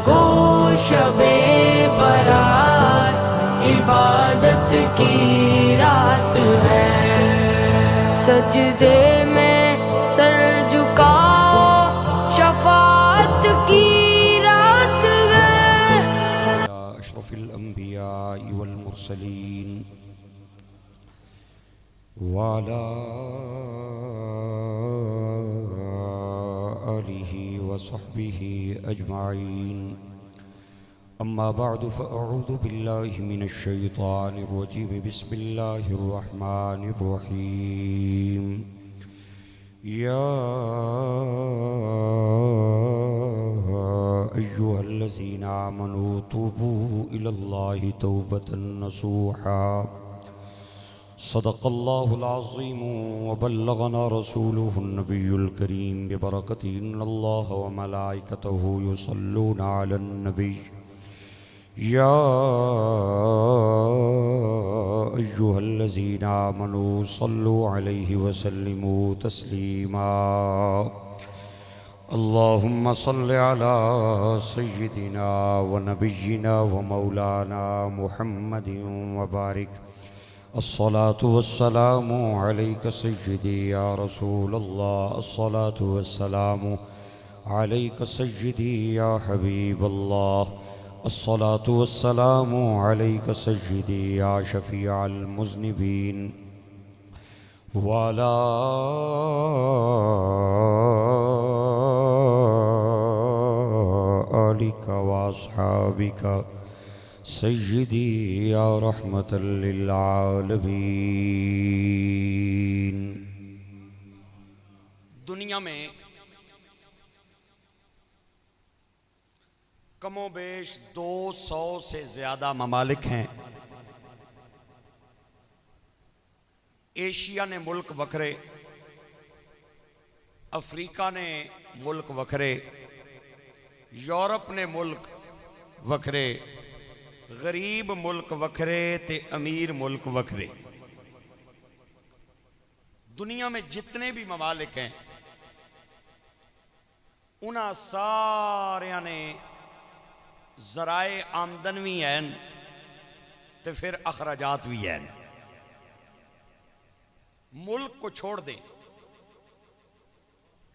جاگو شبِ برات عبادت کی رات ہے، سجدے میں سر جھکاؤ شفاعت کی رات ہے۔ اشرف الانبیاء والمرسلین وعلى آلہ وصحبہ اجمعین، اما بعد فاعوذ باللہ من الشیطان الرجیم، بسم اللہ الرحمن الرحیم۔ یا ایہا الذین آمنوا توبوا الی اللہ توبۃ نصوحا، صدق اللہ العظیم وبلغنا رسولہ النبی الکریم ببرکتہ ان اللہ وملائکتہ یصلون علی النبی یا ایہا الذین آمنوا صلوا علیہ وسلموا تسلیما۔ اللہم صل علی سیدنا ونبینا ومولانا محمد وبارک۔ الصلاة والسلام علیک سیدی یا رسول اللہ، الصلاة والسلام علیک سیدی یا حبیب اللہ، الصلاة والسلام علیک سیدی یا شفیع المذنبین، وعلی آلک واصحابک سیدی یا رحمت للعالمین۔ دنیا میں کم و بیش 200 سے زیادہ ممالک ہیں۔ ایشیا نے ملک وکھرے، افریقہ نے ملک وکھرے، یورپ نے ملک وکھرے، غریب ملک وکھرے تے امیر ملک وکھرے۔ دنیا میں جتنے بھی ممالک ہیں انہاں ساریاں نے ذرائع آمدن بھی ہیں تے پھر اخراجات بھی ہیں۔ ملک کو چھوڑ دیں،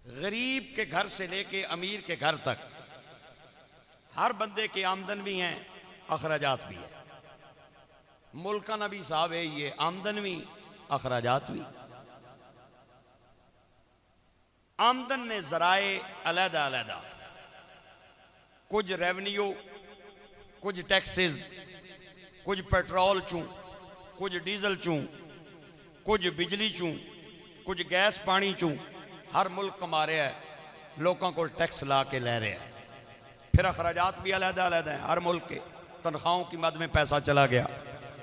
غریب کے گھر سے لے کے امیر کے گھر تک ہر بندے کے آمدن بھی ہیں، اخراجات بھی ہیں۔ ملک کا نبی صاحب ہے، یہ آمدن بھی اخراجات بھی۔ آمدن نے ذرائع علیحدہ علیحدہ، کچھ ریونیو، کچھ ٹیکسز، کچھ پیٹرول چوں، کچھ ڈیزل چوں، کچھ بجلی چوں، کچھ گیس پانی چوں، ہر ملک کما رہا ہے، لوگوں کو ٹیکس لا کے لے رہے ہیں۔ پھر اخراجات بھی علیحدہ علیحدہ ہیں، ہر ملک کے تنخواہوں کی مد میں پیسہ چلا گیا،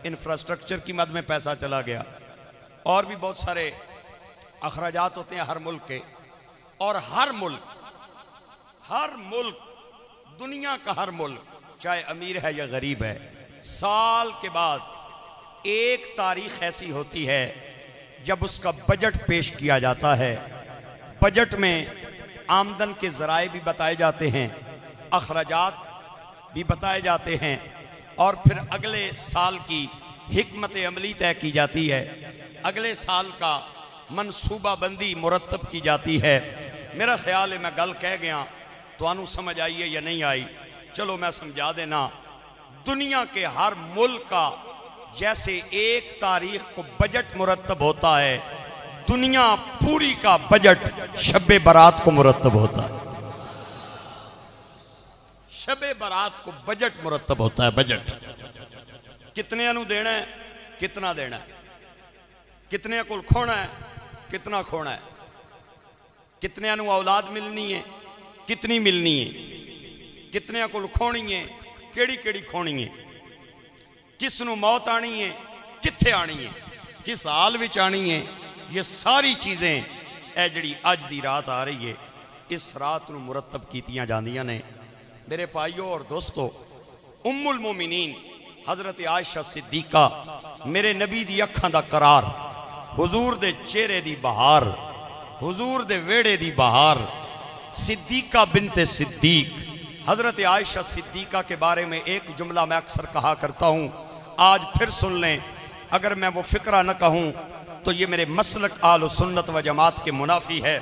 انفراسٹرکچر کی مد میں پیسہ چلا گیا، اور بھی بہت سارے اخراجات ہوتے ہیں ہر ملک کے۔ اور ہر ملک دنیا کا ہر ملک، چاہے امیر ہے یا غریب ہے، سال کے بعد ایک تاریخ ایسی ہوتی ہے جب اس کا بجٹ پیش کیا جاتا ہے۔ بجٹ میں آمدن کے ذرائع بھی بتائے جاتے ہیں، اخراجات بھی بتائے جاتے ہیں، اور پھر اگلے سال کی حکمت عملی طے کی جاتی ہے، اگلے سال کا منصوبہ بندی مرتب کی جاتی ہے۔ میرا خیال ہے میں گل کہہ گیا، تو انہوں سمجھ آئی ہے یا نہیں آئی؟ چلو میں سمجھا دینا۔ دنیا کے ہر ملک کا جیسے ایک تاریخ کو بجٹ مرتب ہوتا ہے، دنیا پوری کا بجٹ شب برات کو مرتب ہوتا ہے۔ شب برات کو بجٹ مرتب ہوتا ہے۔ بجٹ کتنے انہوں دینا ہے، کتنا دینا ہے، کتنے کو کھونا ہے، کتنا کھونا ہے، کتنے انہوں اولاد ملنی ہے، کتنی ملنی ہے، کتنے کو کھونی ہے، کیڑی کیڑی کھونی ہے، کس نو موت آنی ہے، کتھے آنی ہے، کس حال وچ آنی ہے۔ یہ ساری چیزیں اے جڑی اج دی رات آ رہی ہے، اس رات نو مرتب کیتیاں جاندیاں نے۔ میرے بھائیوں اور دوستو، ام المومنین حضرت عائشہ صدیقہ، میرے نبی دی اکھاں دا قرار، حضور دے چہرے دی بہار، حضور دے ویڑے دی بہار، صدیقہ بنت صدیق حضرت عائشہ صدیقہ کے بارے میں ایک جملہ میں اکثر کہا کرتا ہوں، آج پھر سن لیں، اگر میں وہ فقرہ نہ کہوں تو یہ میرے مسلک آل و سنت و جماعت کے منافی ہے۔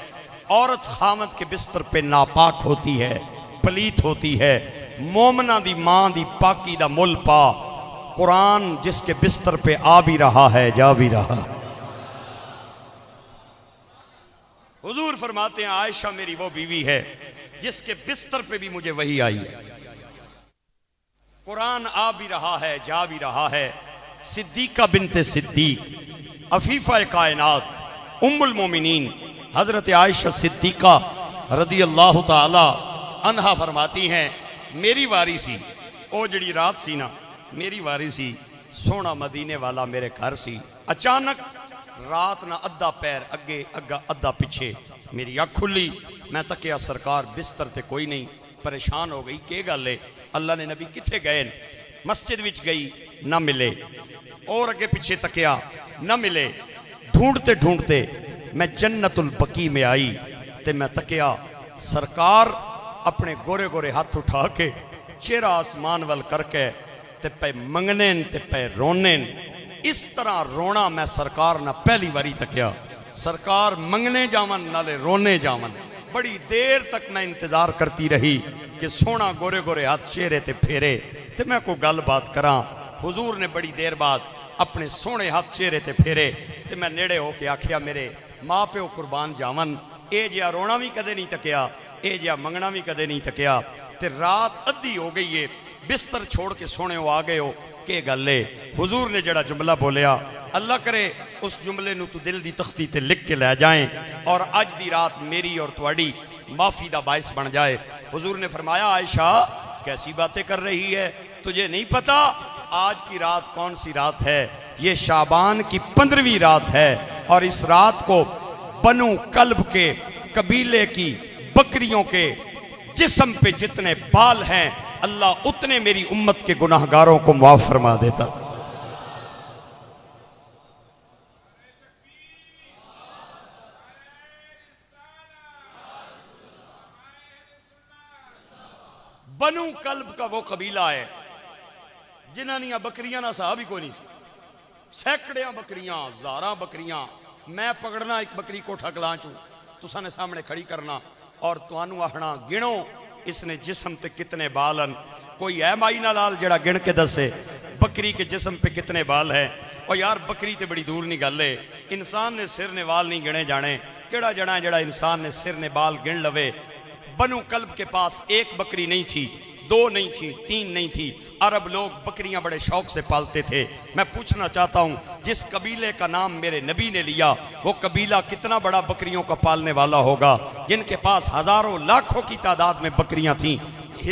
عورت خامد کے بستر پہ ناپاک ہوتی ہے، پلیت ہوتی ہے، مومنہ دی ماں دی پاکی دا مل پا، قرآن جس کے بستر پہ آ بھی رہا ہے جا بھی رہا ہے۔ حضور فرماتے ہیں عائشہ میری وہ بیوی ہے جس کے بستر پہ بھی مجھے وحی آئی ہے، قرآن آ بھی رہا ہے جا بھی رہا ہے۔ صدیقہ بنت صدیق، عفیفہ کائنات، ام المومنین حضرت عائشہ صدیقہ رضی اللہ تعالی عنہا فرماتی ہیں میری واری سی، او جڑی رات سی نا میری واری سی، سونا مدینے والا میرے گھر سی، اچانک رات نہ ادھا پیر اگے ادھا پیچھے، میری آنکھ کھلی، میں تکیا سرکار بستر تے کوئی نہیں، پریشان ہو گئی کہ گل ہے اللہ نے نبی کتھے گئے؟ مسجد وچ گئی نہ ملے، اور اگے پیچھے تکیا نہ ملے، ڈھونڈتے ڈھونڈتے میں جنت البقیع میں آئی تے میں تکیا سرکار اپنے گورے گورے ہاتھ اٹھا کے چہرہ آسمان وال کر کے تے پہ منگنین تے پہ رونین، اس طرح رونا میں سرکار نہ پہلی واری تکیا، سرکار منگنے جاون نالے رونے جاون۔ بڑی دیر تک میں انتظار کرتی رہی کہ سونا گورے گورے ہاتھ چہرے تے پھیرے تے میں کو گل بات کراں۔ حضور نے بڑی دیر بعد اپنے سونے ہاتھ چہرے تے پھیرے تے میں نیڑے ہو کے آکھیا میرے ماں پیو قربان جاون، اے جیا رونا بھی کدے نہیں تکیا، اے جیا منگنا بھی کدے نہیں تکیا، تے رات ادھی ہو گئی ہے، بستر چھوڑ کے سونے ہو آگئے ہو کہ گلے۔ حضور نے جڑا جملہ بولیا اللہ کرے اس جملے نو تو دل دی تختی تے لکھ کے لے جائیں اور اج دی رات میری اور تواڈی معافی دا باعث بن جائے۔ حضور نے فرمایا عائشہ کیسی باتیں کر رہی ہے، تجھے نہیں پتا آج کی رات کون سی رات ہے؟ یہ شعبان کی 15ویں رات ہے، اور اس رات کو بنو کلب کے قبیلے کی بکریوں کے جسم پہ جتنے بال ہیں اللہ اتنے میری امت کے گناہگاروں کو معاف فرما دیتا۔ بنو کلب کا وہ قبیلہ ہے جنہاں نیاں بکریاں نہ صاحب ہی کوئی نہیں سی، سینکڑیاں بکریاں، ہزاراں بکریاں، میں پکڑنا ایک بکری کو ٹھگلاں چوں تساں نے سامنے کھڑی کرنا اور توانو آہنا گنو اس نے جسم تے کتنے بالن، کوئی ہے مائی نالال جڑا گن کے دسے بکری کے جسم پہ کتنے بال ہیں؟ اور یار بکری تے بڑی دور نہیں گل ہے، انسان نے سر نے وال نہیں گنے جانے، کیڑا جڑا ہے جڑا انسان نے سر نے بال گن لوے۔ بنو کلب کے پاس ایک بکری نہیں تھی، دو نہیں تھی، تین نہیں تھی، عرب لوگ بکریاں بڑے شوق سے پالتے تھے۔ میں پوچھنا چاہتا ہوں جس قبیلے کا نام میرے نبی نے لیا وہ قبیلہ کتنا بڑا بکریوں کا پالنے والا ہوگا، جن کے پاس ہزاروں لاکھوں کی تعداد میں بکریاں تھیں،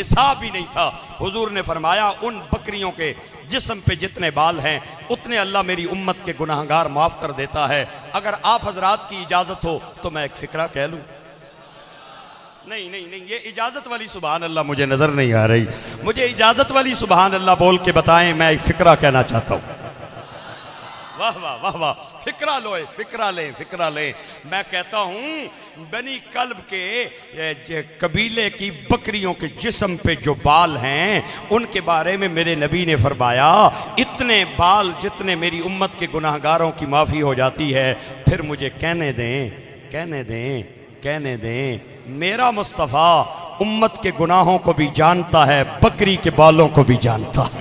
حساب ہی نہیں تھا۔ حضور نے فرمایا ان بکریوں کے جسم پہ جتنے بال ہیں اتنے اللہ میری امت کے گناہگار معاف کر دیتا ہے۔ اگر آپ حضرات کی اجازت ہو تو میں ایک فقرہ کہہ لوں؟ نہیں، یہ اجازت والی سبحان اللہ مجھے نظر نہیں آ رہی، مجھے اجازت والی سبحان اللہ بول کے بتائیں، میں ایک فقرہ کہنا چاہتا ہوں۔ واہ واہ واہ واہ، فقرہ لیں۔ میں کہتا ہوں بنی کلب کے قبیلے کی بکریوں کے جسم پہ جو بال ہیں ان کے بارے میں میرے نبی نے فرمایا اتنے بال جتنے میری امت کے گناہگاروں کی معافی ہو جاتی ہے۔ پھر مجھے کہنے دیں میرا مصطفیٰ امت کے گناہوں کو بھی جانتا ہے، بکری کے بالوں کو بھی جانتا ہے۔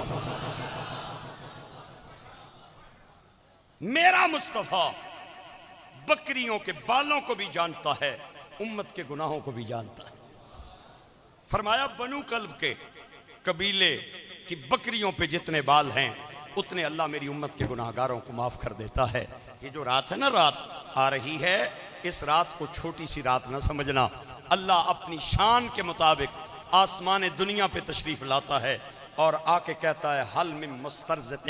میرا مصطفیٰ بکریوں کے بالوں کو بھی جانتا ہے، امت کے گناہوں کو بھی جانتا ہے۔ فرمایا بنو کلب کے قبیلے کی بکریوں پہ جتنے بال ہیں اتنے اللہ میری امت کے گناہگاروں کو معاف کر دیتا ہے۔ یہ جو رات ہے نا، رات آ رہی ہے، اس رات کو چھوٹی سی رات نہ سمجھنا۔ اللہ اپنی شان کے مطابق آسمان دنیا پہ تشریف لاتا ہے اور آ کے کہتا ہے حل من مسترزق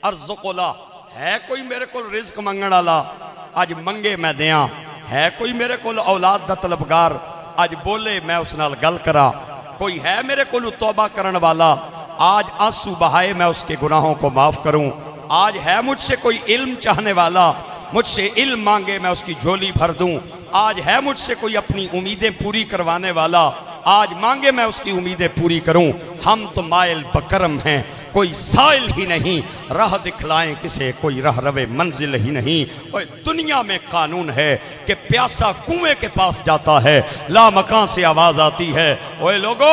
ارزق لا، ہے کوئی میرے کو رزق منگن والا اج منگے میں دیاں، ہے کوئی میرے کو اولاد دا طلبگار اج بولے میں اس نال گل کرا، کوئی ہے میرے کو توبہ کرن والا آج آنسو بہائے میں اس کے گناہوں کو معاف کروں، آج ہے مجھ سے کوئی علم چاہنے والا مجھ سے علم مانگے میں اس کی جھولی بھر دوں، آج ہے مجھ سے کوئی اپنی امیدیں پوری کروانے والا آج مانگے میں اس کی امیدیں پوری کروں. ہم تو مائل بکرم ہیں کوئی سائل ہی نہیں, راہ دکھلائیں کسے کوئی راہ روے منزل ہی نہیں. اور دنیا میں قانون ہے کہ پیاسا کنویں کے پاس جاتا ہے, لا مکان سے آواز آتی ہے اوے لوگو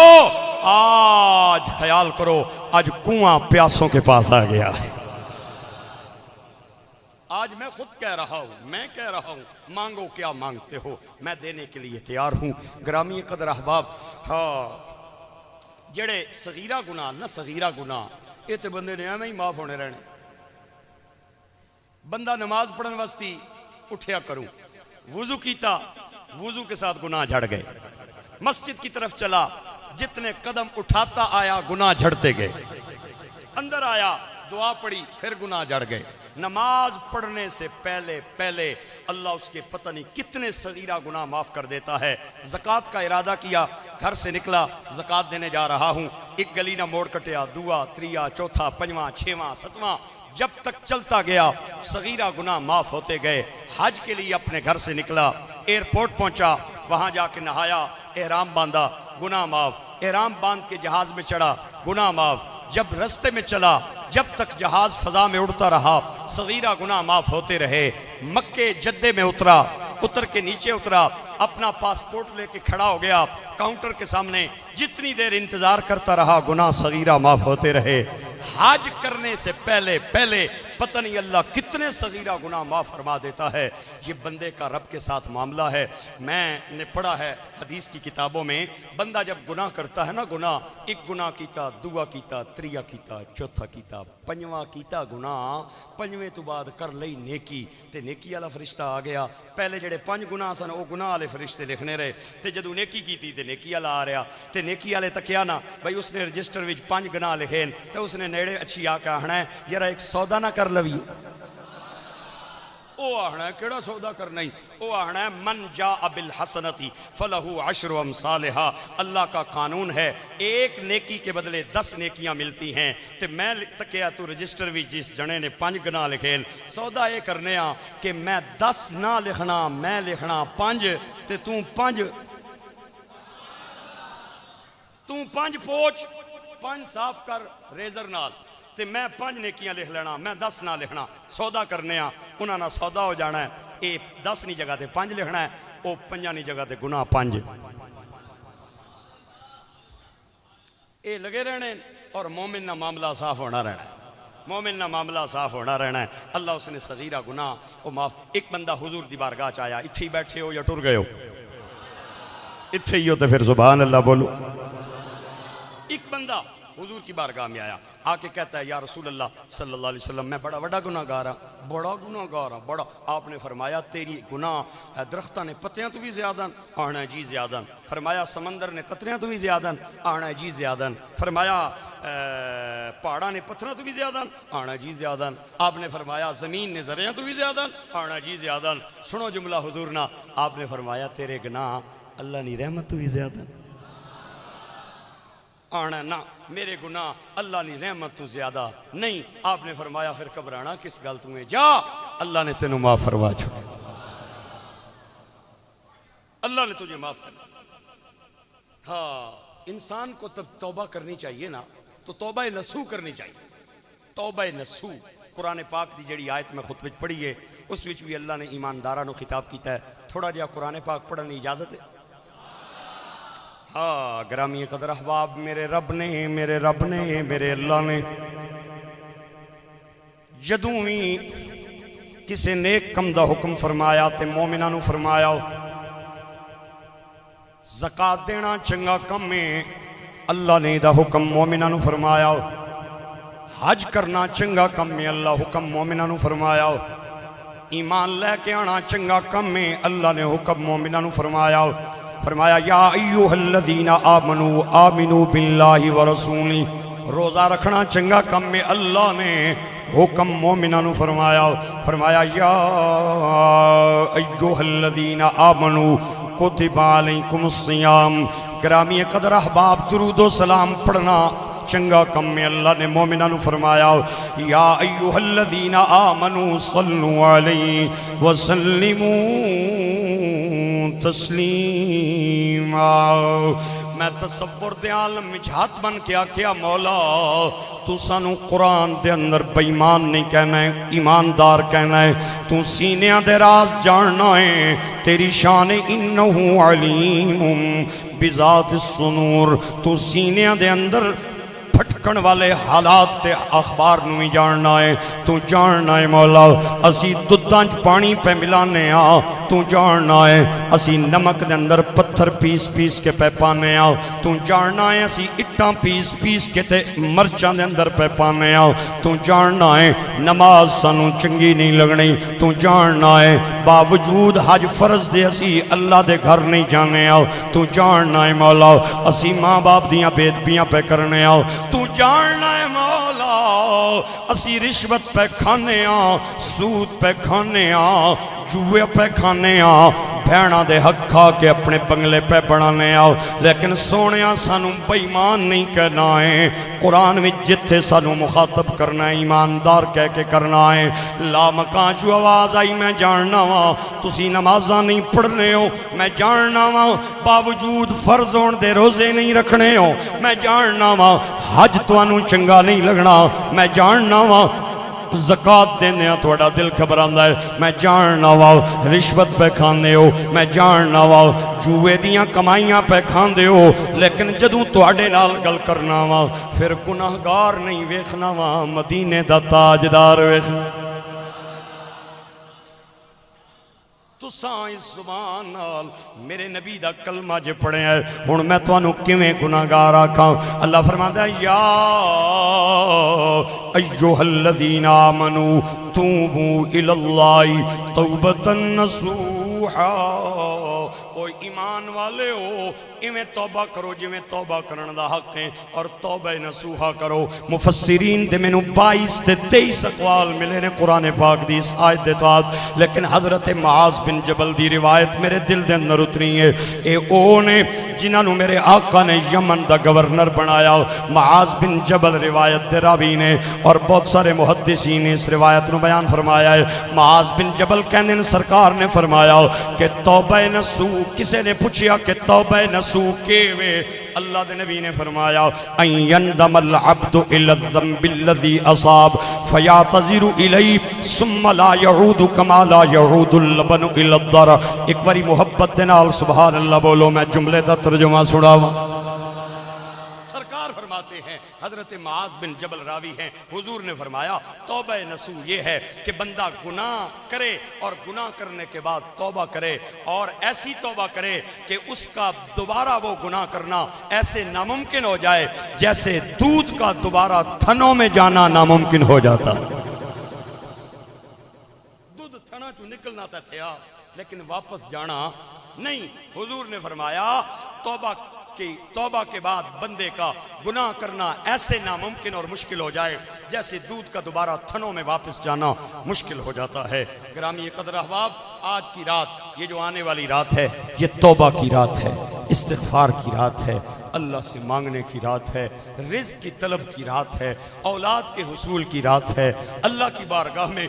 آج خیال کرو آج کنواں پیاسوں کے پاس آ گیا ہے. آج میں خود کہہ رہا ہوں, میں کہہ رہا ہوں, مانگو کیا مانگتے ہو, میں دینے کے لیے تیار ہوں. گرامی قدر احباب, ہاں جڑے صغیرہ گناہ نہ صغیرہ گناہ یہ تو بندے نے ایویں ہی معاف ہونے رہنے. بندہ نماز پڑھن واسطی اٹھیا کروں, وضو کیتا, وضو کے ساتھ گناہ جھڑ گئے. مسجد کی طرف چلا, جتنے قدم اٹھاتا آیا گناہ جھڑتے گئے. اندر آیا دعا پڑھی پھر گناہ جھڑ گئے. نماز پڑھنے سے پہلے اللہ اس کے پتہ نہیں کتنے صغیرہ گناہ معاف کر دیتا ہے. زکوٰۃ کا ارادہ کیا, گھر سے نکلا زکوٰۃ دینے جا رہا ہوں, ایک گلی نہ موڑ کٹیا, دعا, تریا, چوتھا, پنجواں, چھواں, ستواں, جب تک چلتا گیا صغیرہ گناہ معاف ہوتے گئے. حج کے لیے اپنے گھر سے نکلا, ایئرپورٹ پہنچا, وہاں جا کے نہایا, احرام باندھا, گناہ معاف. احرام باندھ کے جہاز میں چڑھا, گناہ معاف. جب رستے میں چلا, جب تک جہاز فضا میں اڑتا رہا صغیرہ گناہ معاف ہوتے رہے. مکے جدے میں اترا, اتر کے نیچے اترا, اپنا پاسپورٹ لے کے کھڑا ہو گیا کاؤنٹر کے سامنے, جتنی دیر انتظار کرتا رہا گناہ صغیرہ معاف ہوتے رہے. حج کرنے سے پہلے پتہ نہیں اللہ کتنے صغیرہ گناہ معاف فرما دیتا ہے. یہ بندے کا رب کے ساتھ معاملہ ہے. میں نے پڑھا ہے حدیث کی کتابوں میں, بندہ جب گناہ کرتا ہے نا, گناہ ایک گناہ کیتا, دعا کیتا, تریا کیتا, چوتھا کیتا, پنجواں کیتا گناہ, پنجویں تو بعد کر لئی نیکی, تے نیکی والا فرشتہ آ گیا. پہلے جڑے 5 گناہ سن وہ گناہ والے فرشتے لکھنے رہے, تے جدوں نیکی کیتی تے نیکی والا آ رہا, تے نیکی والے تکیا نا بھائی اس نے رجسٹر وچ 5 گناہ لکھے تے اس نے نیڑے اچھی آ کے آخنا ہے یار ایک سودا نہ کر لوی. او آخنا ہے کیڑا سودا کرنا ہی, او آخنا ہے من جاء بالحسنتی فلہ عشر امثالہا. اللہ کا قانون ہے ایک نیکی کے بدلے 10 نیکیاں ملتی ہیں. تے میں تکیا تو رجسٹر بھی جس جنے نے 5 گناہ لکھے, سودا یہ کرنے ہاں کہ میں 10 نہ لکھنا, میں لکھنا 5, تے تو 5 پوچھ 5 صاف کر ریزر نال, تے میں 5 نیکیاں لکھ لینا, میں 10 نہ لکھنا. سودا کرنے ہاں انہاں نہ سودا ہو جانا ہے. اے 10 نی جگہ تے 5 لکھنا ہے, او 5 نی جگہ تے گناہ 5. اے لگے رہنے اور مومن نہ معاملہ صاف ہونا رہنا ہے, مومن نہ معاملہ صاف ہونا رہنا ہے. اللہ اس نے صغیرہ گناہ او معاف. ایک بندہ حضور دی بارگاہ چ آیا, اتھے ہی بیٹھے ہو یا ٹر گئے ہو؟ اتھے ہی ہو تو پھر سبحان اللہ بولو. ایک بندہ حضور کی بارگاہ میں آیا, آ کے کہتا ہے یا رسول اللہ صلی اللہ علیہ وسلم میں بڑا گناہ گار ہاں, بڑا. آپ نے فرمایا تیری گناہ درختہ نے پتیاں تو بھی زیادہ, آنا ہے جی زیادہ. فرمایا سمندر نے قطریاں تو بھی زیادہ, آنا ہے جی زیادہ. فرمایا پہاڑاں نے پتھراں تو بھی زیادہ, آنا ہے جی زیادہ. آپ نے فرمایا زمین نے ذریعہ تو بھی زیادہ, آنا ہے جی زیادہ. سنو جملہ حضور نا, آپ نے فرمایا تیرے گناہ اللہ نے رحمت تو بھی زیادہ, آنا نا میرے گناہ اللہ نے رحمت تو زیادہ نہیں. آپ نے فرمایا پھر گھبرانا کس گل تمہیں, جا اللہ نے تینوں معاف فرما چھوڑا, اللہ نے تجھے معاف کر. ہاں انسان کو تب توبہ کرنی چاہیے نا, تو توبہ نسو کرنی چاہیے. توبہ نسو قرآن پاک دی جڑی آیت میں خطبے پڑھی ہے اس وچ بھی اللہ نے ایمانداراں نو خطاب کیتا ہے. تھوڑا جہا قرآن پاک پڑھنے اجازت ہے؟ ہاں گرامی قدر احباب, میرے رب نے میرے اللہ نے جدوں بھی کسے نیک کم دا حکم فرمایا تے مومناں نو فرمایا زکات دینا چنگا کم ہے, اللہ نے دا حکم مومناں نو فرمایا. حج کرنا چنگا کم ہے, اللہ حکم مومناں نو فرمایا. ایمان لے کے آنا چنگا کم ہے, اللہ نے حکم مومناں نو فرمایا. فرمایا یا ایوہ الذین آمنوا آمنوا باللہ ورسولہ. روزہ رکھنا چنگا کم میں, اللہ نے حکم مومناں نو فرمایا. فرمایا یا ایوہ الذین آمنوا کتب علیکم الصیام. گرامی قدر احباب درود و سلام پڑھنا چنگا کم میں, اللہ نے مومناں نو فرمایا یا ایوہ الذین آمنوا صلوا علیہ وسلموا تسلیما. میں تصور دے عالم وچ بن کے آکھیا مولا تو سانو قرآن دے اندر بے ایمان نہیں کہنا ہے، ایماندار کہنا ہے، تو سینیاں دے راز جاننا ہے، تیری شان انہو علیم بذات الصنور، تو سینیاں دے اندر پھٹکن والے حالات تے اخبار نوی جاننا ہے، تو جاننا ہے مولا اسی دودھاں چ پانی پہ ملانے تو جاننا ہے اسی نمک دے اندر پتھر پیس پیس کے پہ پانے تو جاننا ہے اسی اٹھاں پیس پیس کے تے مرچاں دے اندر پہ پانے تو جاننا ہے نماز سانو چنگی نہیں لگنی، تو جاننا ہے باوجود حج فرض دے اسی اللہ دے گھر نہیں جانے تو جاننا ہے مولا اسی ماں باپ دیاں بے ادبیاں پہ کرنے تو جاننا ہے مولا اسی رشوت پہ کھانے سود پہ کھانے جوے پہ کھانے بھیڑاں دے حق کھا کے اپنے بنگلے پہ بنانے لیکن سونیاں سانو بے ایمان نہیں کہنا ہے، قرآن میں جتھے سانو مخاطب کرنا ہے ایماندار کہہ کے کرنا ہے۔ لا مکان جو آواز آئی میں جاننا وا تسی نمازاں نہیں پڑھنے ہو، میں جاننا وا باوجود فرض ہون دے روزے نہیں رکھنے ہو، میں جاننا وا حج توانو چنگا نہیں لگنا، میں جاننا وا زکاة دینے توڑا دل گھبراندہ ہے، میں جاننا واؤ رشوت پہ کھاندے ہو، میں جاننا واؤ جوے دیاں کمائیاں پہ کھاندے ہو، لیکن جدوں توڑے نال گل کرنا واؤ پھر گناہگار نہیں ویکھنا واؤ مدینے دا تاجدار ویکھنا۔ تو سائیں زبان نال میرے نبی دا کلمہ جے پڑھے ہیں ہن میں توانوں کیویں گناہگار آکھاں؟ اللہ فرماتا ہے یا ایھا الذین آمنوا توبوا الی اللہ توبۃ نصوحا، او ایمان والے ہو ایویں توبہ کرو جویں توبہ کرن دا حق ہے اور توبہ نصوحا کرو۔ مفسرین دے مینوں 22 تے 23 اقوال ملے نے قرآن پاک دی اس آیت دے تحت، لیکن حضرت معاذ بن جبل دی روایت میرے دل دے اندر اتری ہے، اے او نے جنہاں نو میرے آقا نے یمن دا گورنر بنایا۔ معاذ بن جبل روایت دے راوی نے اور بہت سارے محدثین نے اس روایت نو بیان فرمایا ہے۔ معاذ بن جبل کہنے نے سرکار نے فرمایا کہ توبہ نصوح، کسے نے پوچھیا کہ توبہ نصوح کیوے؟ اللہ دے نبی نے فرمایا ان یندم العبد الی الذنب الذی اصاب فیعتذر الیہ ثم لا یعود کما لا یعود اللبن الی الضرع۔ ایک باری محبت دے نال سبحان اللہ بولو، میں جملے دا ترجمہ سناواں۔ سرکار فرماتے ہیں، حضرت معاذ بن جبل راوی ہیں، حضور نے فرمایا توبہ نصوح یہ ہے کہ بندہ گناہ کرے اور گناہ کرنے کے بعد توبہ کرے، اور ایسی توبہ کرے کہ اس کا دوبارہ وہ گناہ کرنا ایسے ناممکن ہو جائے جیسے دودھ کا دوبارہ تھنوں میں جانا ناممکن ہو جاتا ہے۔ دودھ تھنا چو نکلنا تھا لیکن واپس جانا نہیں۔ حضور نے فرمایا توبہ کے بعد بندے کا گناہ کرنا ایسے ناممکن اور مشکل ہو جائے جیسے دودھ کا دوبارہ تھنوں میں واپس جانا مشکل ہو جاتا ہے۔ گرامی قدر احباب، آج کی رات، یہ جو آنے والی رات ہے، یہ توبہ کی رات ہے، استغفار کی رات ہے، اللہ سے مانگنے کی رات ہے، رزق کی طلب کی رات ہے، اولاد کے حصول کی رات ہے، اللہ کی بارگاہ میں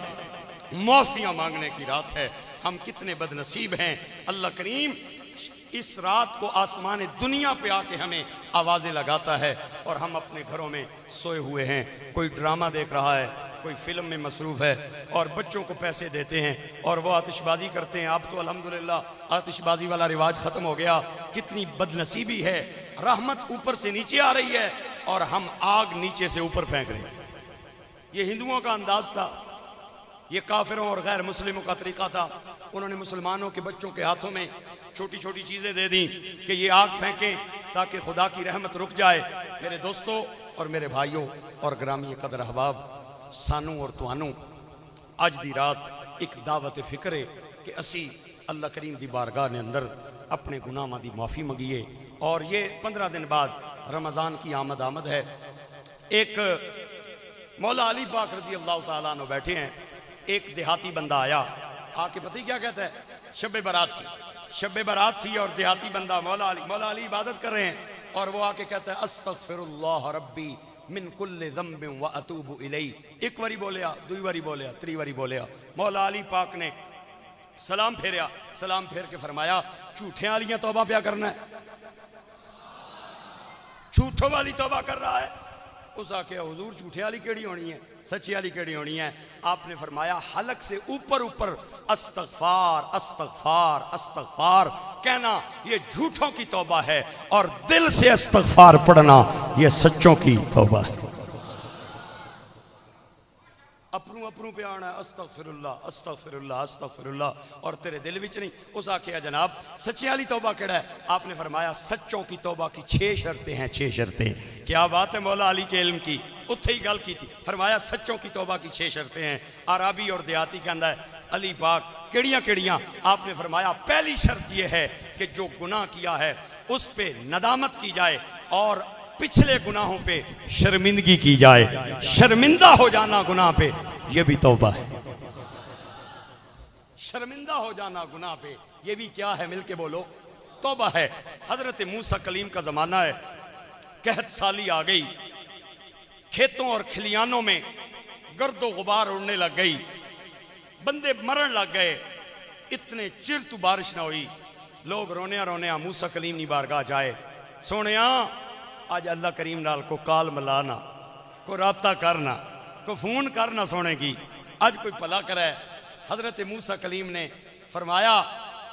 معافیاں مانگنے کی رات ہے۔ ہم کتنے بد نصیب ہیں، اللہ کریم اس رات کو آسمان دنیا پہ آ کے ہمیں آوازیں لگاتا ہے اور ہم اپنے گھروں میں سوئے ہوئے ہیں، کوئی ڈرامہ دیکھ رہا ہے، کوئی فلم میں مصروف ہے، اور بچوں کو پیسے دیتے ہیں اور وہ آتش بازی کرتے ہیں۔ اب تو الحمدللہ آتش بازی والا رواج ختم ہو گیا۔ کتنی بد نصیبی ہے، رحمت اوپر سے نیچے آ رہی ہے اور ہم آگ نیچے سے اوپر پھینک رہے ہیں۔ یہ ہندوؤں کا انداز تھا، یہ کافروں اور غیر مسلموں کا طریقہ تھا۔ انہوں نے مسلمانوں کے بچوں کے ہاتھوں میں چھوٹی چھوٹی چیزیں دے دیں کہ یہ آگ پھینکیں تاکہ خدا کی رحمت رک جائے۔ میرے دوستوں اور میرے بھائیوں اور گرامی قدر احباب، سانوں اور توانوں اج دی رات ایک دعوت فکر ہے کہ اسی اللہ کریم دی بارگاہ نے اندر اپنے گناہاں دی معافی منگیے، اور یہ 15 دن بعد رمضان کی آمد ہے۔ ایک مولا علی پاک رضی اللہ تعالیٰ عنہ بیٹھے ہیں، ایک دیہاتی بندہ آیا، آ کے پتہ ہی کیا کہتا ہے؟ شب برات تھی اور دیہاتی بندہ مولا علی عبادت کر رہے ہیں، اور وہ آ کے کہتا ہے استغفر اللہ ربی من کل ذنب و اتوب الیہ۔ ایک واری بولیا، دوئی واری بولیا، تری واری بولیا۔ مولا علی پاک نے سلام پھیریا، سلام پھیر کے فرمایا جھوٹیاں والیاں توبہ پیا کرنا ہے؟ جھوٹوں والی توبہ کر رہا ہے. اس آ کے حضور جھوٹے والی کیڑی ہونی ہے, سچی والی کیڑی ہونی ہے؟ آپ نے فرمایا حلق سے اوپر اوپر استغفار استغفار استغفار کہنا یہ جھوٹوں کی توبہ ہے, اور دل سے استغفار پڑھنا یہ سچوں کی توبہ ہے. اپنوں پہ آنا ہے استغفر اللہ استغفر اللہ استغفر اللہ, اور تیرے دل وچ نہیں. اس آکھیا جناب سچے والی توبہ کیڑا ہے؟ آپ نے فرمایا سچوں کی توبہ کی 6 شرطیں ہیں. 6 شرطیں. کیا بات ہے مولا علی کے علم کی, اتھے ہی گل کی تھی. فرمایا سچوں کی توبہ کی 6 شرطیں ہیں. عربی اور دیہاتی کے اندر علی پاک کیڑیاں کیڑیاں؟ آپ نے فرمایا پہلی شرط یہ ہے کہ جو گناہ کیا ہے اس پہ ندامت کی جائے اور پچھلے گناہوں پہ شرمندگی کی جائے. شرمندہ ہو جانا گناہ پہ یہ بھی توبہ ہے. شرمندہ ہو جانا گناہ پہ یہ بھی کیا ہے؟ مل کے بولو, توبہ ہے. حضرت موسیٰ کلیم کا زمانہ ہے, قحط سالی آ گئی, کھیتوں اور کھلیانوں میں گرد و غبار اڑنے لگ گئی, بندے مرن لگ گئے. اتنے چر تو بارش نہ ہوئی. لوگ رونے موسیٰ کلیم نی بارگاہ جائے, سونیاں آج اللہ کریم نال کو کال ملانا, کو رابطہ کرنا, کو فون کرنا سونے کی, آج کوئی پلا کرے. حضرت موسیٰ کلیم نے فرمایا,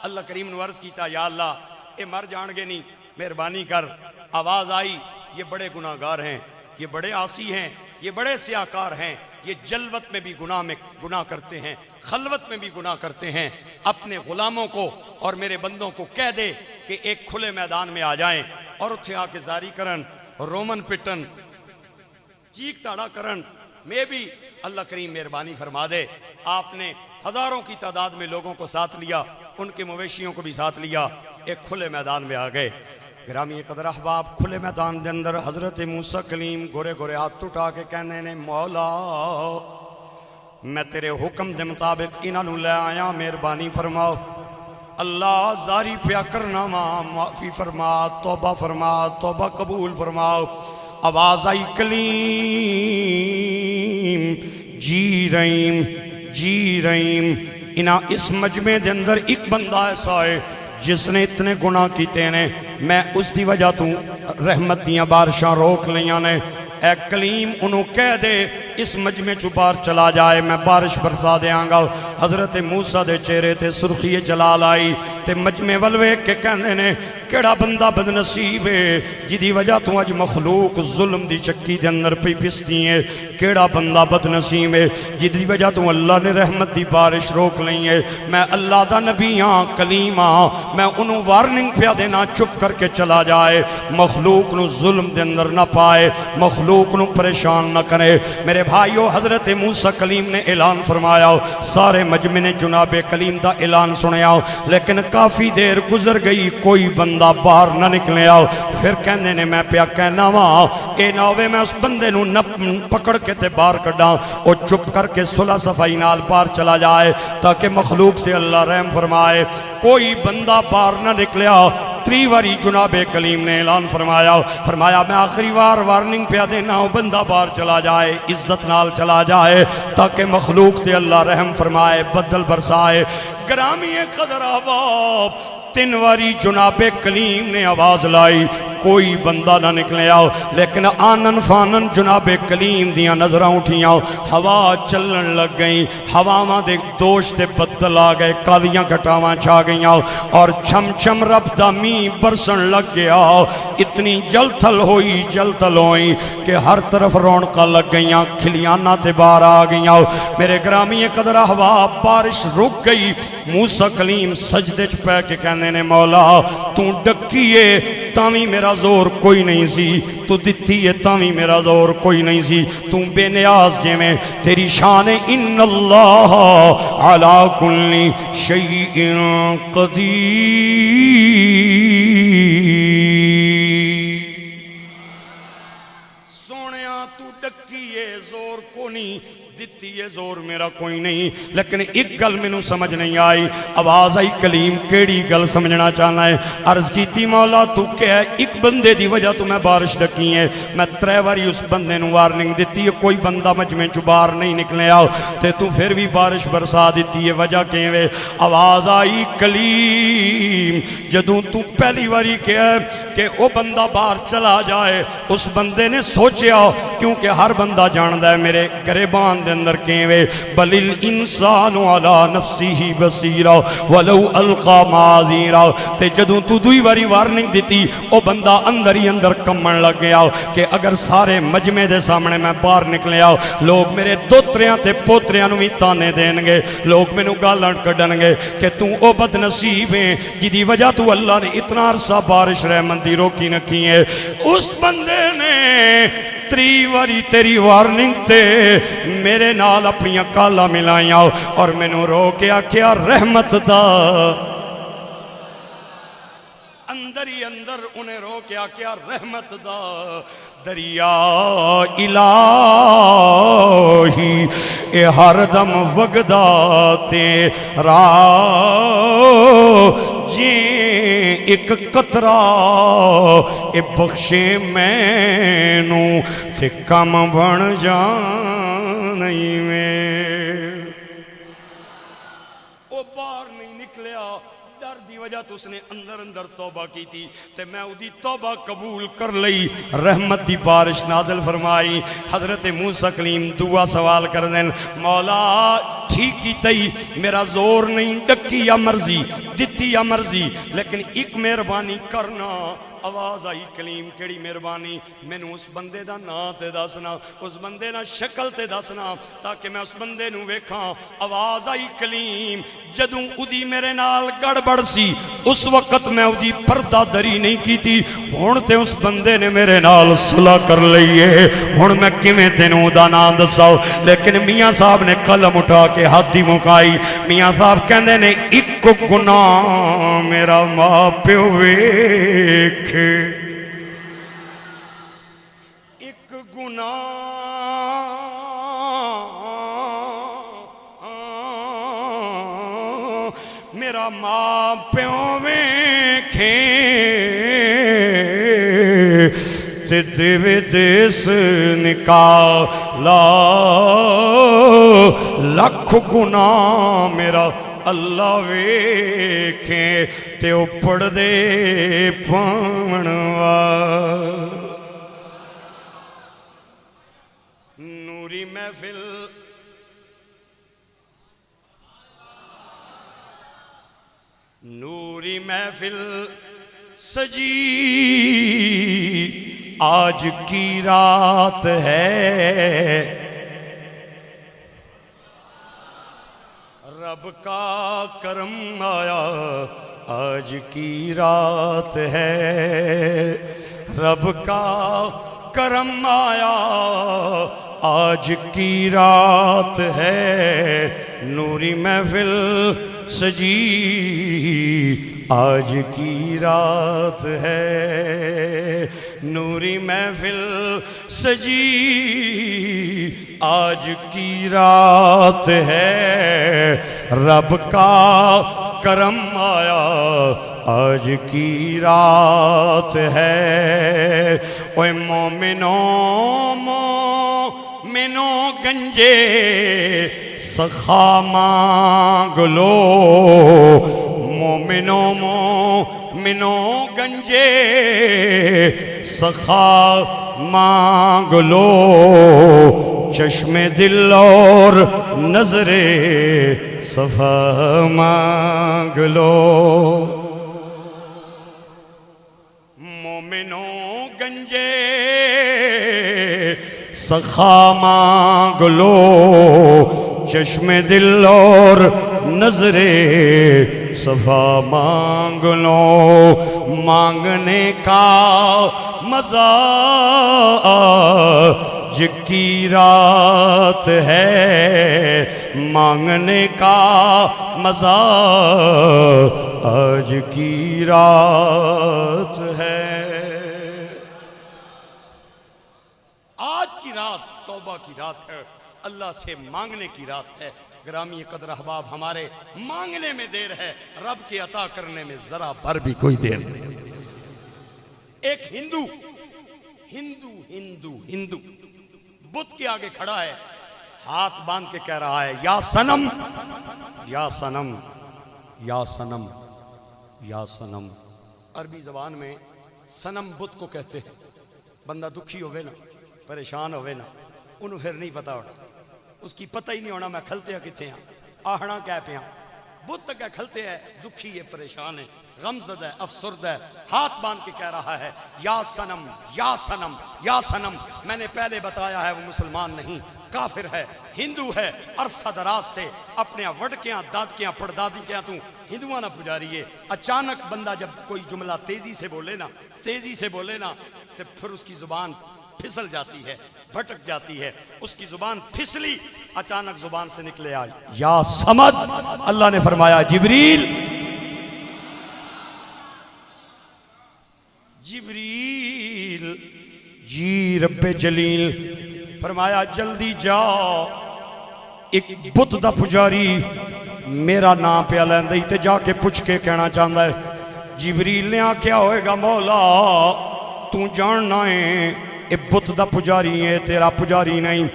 اللہ کریم نے عرض کیتا یا اللہ اے مر جان گے نہیں, مہربانی کر. آواز آئی یہ بڑے گناہگار ہیں, یہ بڑے عاصی ہیں, یہ بڑے سیاکار ہیں, یہ جلوت میں بھی گناہ کرتے ہیں, خلوت میں بھی گناہ کرتے ہیں. اپنے غلاموں کو اور میرے بندوں کو کہہ دے کہ ایک کھلے میدان میں آ جائیں اور اتھے آ کے زاری کرن, رومن پٹن, چیک تاڑا کرن. میں بھی اللہ کریم مہربانی فرما دے. آپ نے ہزاروں کی تعداد میں لوگوں کو ساتھ لیا, ان کے مویشیوں کو بھی ساتھ لیا, ایک کھلے میدان میں آ گئے. گرامی قدر احباب کھلے میدان دے اندر حضرت موسیٰ کلیم گورے گورے ہاتھ اٹھا کے کہنے نے مولا میں تیرے حکم دے مطابق انہوں لے آیا, مہربانی فرماؤ. اللہ زاری پیا کرنا ماں, معافی فرما, توبہ فرما, توبہ قبول فرماؤ. آواز آئی کلیم جی رحیم جی رحیم. اس مجمع دے اندر ایک بندہ ایسا ہے جس نے اتنے گناہ کیتے نے, میں اس دی وجہ تو رحمت دیاں بارشاں روک لیاں نے. اے کلیم انہوں کہہ دے اس مجمع چو بار چلا جائے, میں بارش برسا دیاں گا. حضرت موسیٰ دے چہرے تے سرخی جلال آئی تے مجمع والوے کے کہنے نے کیڑا بندہ بدنصیب ہے جدی وجہ تو اج مخلوق ظلم دی چکی دے اندر پی پستی ہے. کیڑا بندہ بدنصیب ہے جدی وجہ تو اللہ نے رحمت دی بارش روک لئی ہے. میں اللہ دا نبی ہاں, کلیم ہاں, میں انہوں وارننگ پیا دینا چپ کر کے چلا جائے, مخلوق نو ظلم دے اندر نہ پائے, مخلوق نو پریشان نہ کرے. میرے بھائیو حضرت موسیٰ کلیم نے اعلان فرمایا, سارے مجمع نے جناب کلیم دا اعلان سنیا, لیکن کافی دیر گزر گئی کوئی بندہ باہر نہ نکلے آؤ. پھر کہنے نے میں پیا کہنا وہاں اے ناوے میں اس بندے نو نہ پکڑ کے تے باہر کڑا, او چپ کر کے صلح صفائی نال باہر چلا جائے تاکہ مخلوق تے اللہ رحم فرمائے. کوئی بندہ باہر نہ نکلے آؤ. 3 واری جناب کلیم نے اعلان فرمایا میں آخری وارننگ پیا دینا, وہ بندہ باہر چلا جائے, عزت نال چلا جائے تاکہ مخلوق تے اللہ رحم فرمائے, بدل برسائے. گرامی قدر احباب 3 واری جناب کلیم نے آواز لائی, کوئی بندہ نہ نکلے آؤ, لیکن آنن فانن جناب کلیم دیاں نظریں اٹھیاں, ہوا چلن لگ گئیں, ہواواں دے دوش تے بدل آ گئے, کالیاں گھٹاواں چھا گئیاں اور چھم چھم رب دا می برسن لگ گیا. اتنی جل تھل ہوئی کہ ہر طرف رونقاں لگ گئیاں, کھلیانا تے باہر آ گئیاں. میرے گرامی قدر احباب بارش رک گئی. موسیٰ کلیم سجدے چ پے کے کہنے نے مولا تو ڈکیے تاوی میرا زور کوئی نہیں سی, تو دتی ہے تاوی میرا زور کوئی نہیں سی, تو بے نیاز جے میں تیری شان ان اللہ علی کل شیء قدیر. سونیاں تو ڈکی ہے زور کو نہیں دیتی ہے زور میرا کوئی نہیں لیکن ایک گل میں نو سمجھ نہیں آئی آواز آئی کلیم کیڑی گل سمجھنا چاہنا ہے عرض کی تھی مولا تو کیا ہے ایک بندے دی وجہ تو میں بارش ڈکی ہے میں 3 باری اس بندے نو وارننگ دیتی ہے کوئی بندہ مجمع چو باہر نہیں نکلے آؤ تے تو پھر بھی بارش برسا دیتی ہے وجہ کہیں وے آواز آئی کلیم جدوں تو پہلی باری کیا ہے کہ وہ بندہ باہر چلا جائے اس بندے نے سوچیا کیونکہ ہر بندہ جاندہ ہے میرے گریبان دے اندر کیویں بل الانسان علی نفسه بصیرا ولو القا معاذیرا تے جدوں تو دوئی واری وارننگ دیتی او بندہ اندر ہی اندر کمن لگ گیا کہ اگر سارے مجمع دے سامنے میں باہر نکلے آؤ لوگ میرے دوتریاں تے پوتریاں نو بھی تانے دین گے لوگ میں نو گالاں کڈن گے کہ تو او بد نصیب ہے جدی وجہ تو اللہ نے اتنا عرصہ بارش رحمت دی روکی نکی ہے اس بندے نے 3 واری تیری وارننگ تے میرے نال اپنی کالا ملائیاں اور میں نو رو کے آکھیا رحمت دا اندر ہی اندر انہیں رو کے آکھیا رحمت دا دریا الہی اے ہر دم وگدا تیرا جی ایک قطرہ اے بخشے میں نو تے کم بن جانی میں او باہر نہیں نکلیا ڈر دی وجہ تو اس نے اندر اندر توبہ کی تھی تے میں اودی توبہ قبول کر لئی رحمت دی بارش نازل فرمائی حضرت موسیٰ کلیم دعا سوال کر دیں مولا ٹھیک کی تئی میرا زور نہیں ڈکی یا مرضی دیتی یا مرضی لیکن ایک مہربانی کرنا آواز آئی کلیم کیڑی مہربانی میں نو اس بندے دا نا تے دسنا اس بندے نا شکل تے دسنا تاکہ میں اس بندے نو ویکھاں آواز آئی کلیم جدوں ادی میرے نال گڑبڑ سی اس وقت میں ادی پردہ دری نہیں کی تھی ہون تے اس بندے نے میرے نال صلح کر لئیے ہون میں کیویں تینوں دا نام دساؤ لیکن میاں صاحب نے قلم اٹھا کے ہاتھ دی مکائی میاں صاحب کہندے نے ایک گناہ میرا ماں پیو ویکھ ایک گناہ میرا ماں پیو ویکھے تے دیوے دیس نکالا لکھ گناہ میرا اللہ ویکھیں تے اپڑ دے پانوا نوری محفل نوری محفل سجی آج کی رات ہے رب کا کرم آیا آج کی رات ہے رب کا کرم آیا آج کی رات ہے نوری محفل سجی آج کی رات ہے نوری محفل سجی آج کی رات ہے رب کا کرم آیا آج کی رات ہے اوے مومنوں مومنوں گنجے سخا مانگ لو مومنوں مومنوں گنجے سخا مانگ لو چشم دل اور نظر صفا مانگ لو مومنوں گنجے سخا مانگ لو چشم دل اور نظر صفا مانگ لو مانگنے کا مزہ آج کی رات ہے مانگنے کا مزہ آج کی رات ہے آج کی رات توبہ کی رات ہے، اللہ سے مانگنے کی رات ہے۔ گرامی قدر احباب، ہمارے مانگنے میں دیر ہے، رب کے عطا کرنے میں ذرا بھر بھی کوئی دیر نہیں۔ ایک ہندو بت کے آگے کھڑا ہے، ہاتھ باندھ کے کہہ رہا ہے یا صنم یا صنم یا صنم یا صنم۔ عربی زبان میں صنم بت کو کہتے ہیں۔ بندہ دکھی ہوئے نا، پریشان ہوئے نا، انہوں پھر نہیں پتا ہونا، اس کی پتہ ہی نہیں ہونا میں کھلتے ہیں کتنے ہیں، آہنا کہہ پہ ہیں۔ بت تک کھلتے ہیں، دکھی ہے، پریشان ہے، غمزدہ ہے، افسردہ ہے، ہاتھ باندھ کے کہہ رہا ہے یا صنم یا صنم یا صنم۔ میں نے پہلے بتایا ہے وہ مسلمان نہیں، کافر ہے، ہندو ہے، عرصہ دراز سے اپنے وڈکیاں دادکیاں پردادکیاں تو ہندوانہ پجاری ہے۔ اچانک بندہ جب کوئی جملہ تیزی سے بولے نا تو پھر اس کی زبان پھسل جاتی ہے، بھٹک جاتی ہے، اس کی زبان پھسلی، اچانک زبان سے نکلے آئی یا صمد۔ اللہ نے فرمایا جبریل جی رب جلیل فرمایا جلدی جا، ایک بت دا پجاری میرا نام پہ لیندی تے جا کے پوچھ کے کہنا چاہتا ہے۔ جبریل نے کیا ہوئے گا مولا تو جاننا ہے اے بت دا پجاری ہے، تیرا پجاری نہیں۔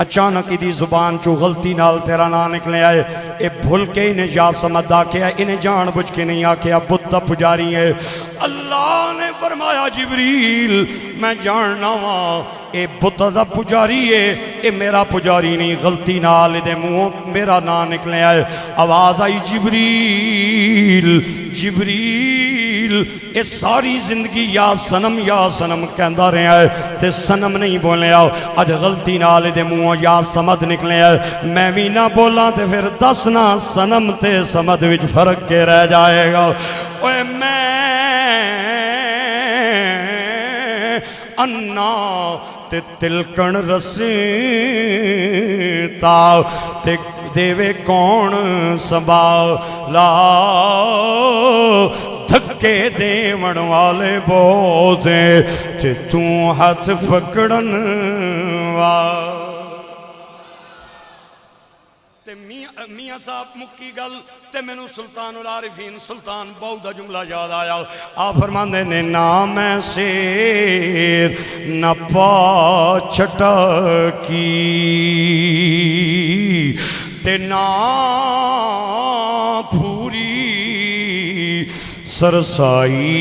اچانک دی زبان چو غلطی نال تیرا نام نکلے آئے، اے بھول کے انہیں یا سمجھ آکیا، انہیں جان بجھ کے نہیں آکیا بت دا پجاری ہے۔ اللہ نے فرمایا جبریل میں جاننا ہوا اے بت دا پجاری ہے، اے میرا پجاری نہیں، غلطی نال دے منہ میرا نام نکلے آئے۔ آواز آئی جبریل اے ساری زندگی یا سنم کہندا رہا ہے تے سنم نہیں بولے آؤ، اج غلطی نال دے منہ یا سمد نکلے آئے۔ میں بھی نہ بولا تے پھر دسنا سنم تے سمد وچ فرق کے رہ جائے گا۔ اوے میں انا تے تلکن رسیتا تے دیوے کون سنبھالا، دھکے دیون والے بہت ہیں تے تو ہاتھ پکڑن والا۔ تے میاں صاحب مکی گل تے میں نو سلطان العارفین سلطان بہو دا جملہ یاد آیا۔ آپ فرماندے نے نہ میں سیر نہ پا چھٹا کی تے نہ پوری سرسائی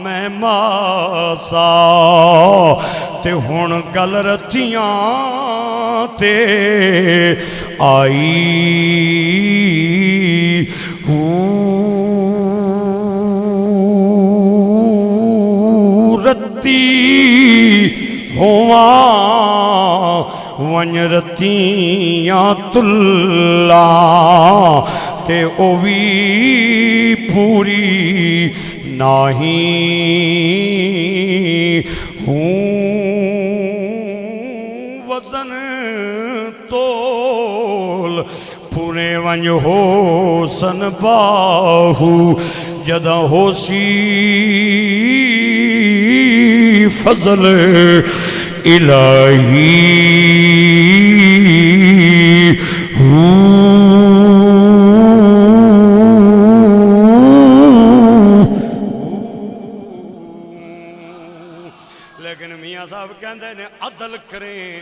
میں ماسا تے ہن گل رتیاں تے آئی رتی ہواں ونج رتیاں تلا تے او وی پوری نہیں ہوں وزن تول پورے ونج ہو سن باہو جدہ ہو سی فضل الہی لیکن میاں صاحب کہندے نے عدل کریں۔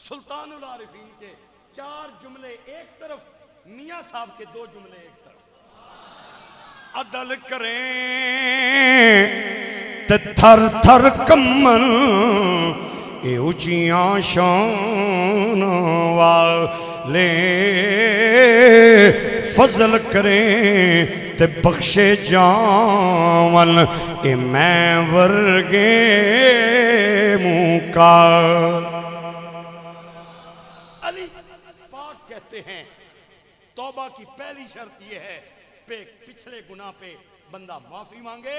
سلطان العارفین کے 4 جملے ایک طرف، میاں صاحب کے 2 جملے ایک طرف۔ عدل کریں تے تھر تھر کمن اے اچیاں شان والے، فضل کریں تے بخشے جاون اے میں ورگے موکا۔ علی پاک کہتے ہیں توبہ کی پہلی شرط یہ ہے پچھلے گناہ پہ بندہ معافی مانگے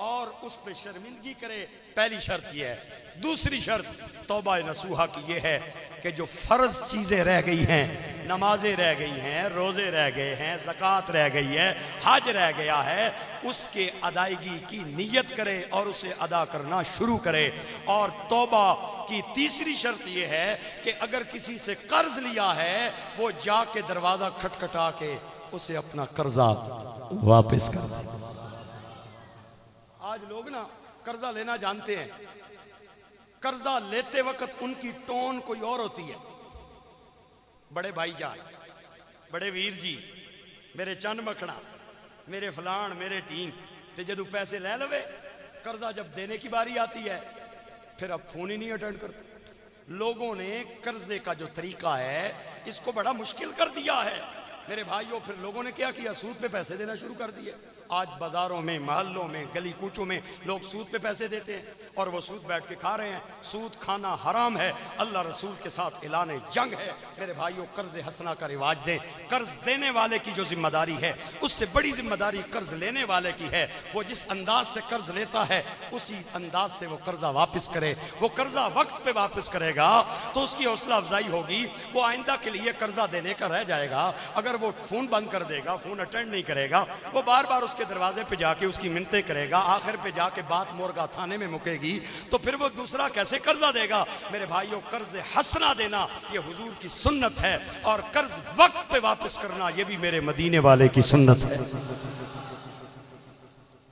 اور اس پہ شرمندگی کرے، پہلی شرط یہ ہے۔ دوسری شرط توبہ نصوحہ کی یہ ہے کہ جو فرض چیزیں رہ گئی ہیں، نمازیں رہ گئی ہیں، روزے رہ گئے ہیں، زکوٰۃ رہ گئی ہے، حج رہ گیا ہے، اس کے ادائیگی کی نیت کرے اور اسے ادا کرنا شروع کرے۔ اور توبہ کی تیسری شرط یہ ہے کہ اگر کسی سے قرض لیا ہے وہ جا کے دروازہ کھٹکھٹا کے اسے اپنا قرضہ واپس کر دے۔ آج لوگ نا قرضہ لینا جانتے ہیں، قرضہ لیتے وقت ان کی ٹون کوئی اور ہوتی ہے۔ بڑے بھائی جان، بڑے ویر جی، میرے چند مکھنا، میرے فلان، میرے ٹیم، تے جدو پیسے لے لوے، قرضہ جب دینے کی باری آتی ہے پھر اب فون ہی نہیں اٹینڈ کرتے۔ لوگوں نے قرضے کا جو طریقہ ہے اس کو بڑا مشکل کر دیا ہے میرے بھائیوں۔ پھر لوگوں نے کیا کیا؟ سود پہ پیسے دینا شروع کر دیے۔ آج بازاروں میں، محلوں میں، گلی کوچوں میں لوگ سود پہ پیسے دیتے ہیں اور وہ سود بیٹھ کے کھا رہے ہیں۔ سود کھانا حرام ہے، اللہ رسول کے ساتھ اعلان جنگ ہے میرے بھائیوں۔ قرض حسنہ کا رواج دیں۔ قرض دینے والے کی جو ذمہ داری ہے اس سے بڑی ذمہ داری قرض لینے والے کی ہے۔ وہ جس انداز سے قرض لیتا ہے اسی انداز سے وہ قرضہ واپس کرے۔ وہ قرضہ وقت پہ واپس کرے گا تو اس کی حوصلہ افزائی ہوگی، وہ آئندہ کے لیے قرضہ دینے کا رہ جائے گا۔ اگر وہ فون بند کر دے گا، فون اٹینڈ نہیں کرے گا، وہ بار بار اس کے دروازے پہ جا کے اس کی منتیں کرے گا، آخر پہ جا کے بات مورگا تھانے میں مکے گی، تو پھر وہ دوسرا کیسے قرضہ دے گا؟ میرے بھائیوں، قرض حسنہ دینا یہ حضور کی سنت ہے، اور قرض وقت پہ واپس کرنا یہ بھی میرے مدینے والے کی سنت ہے۔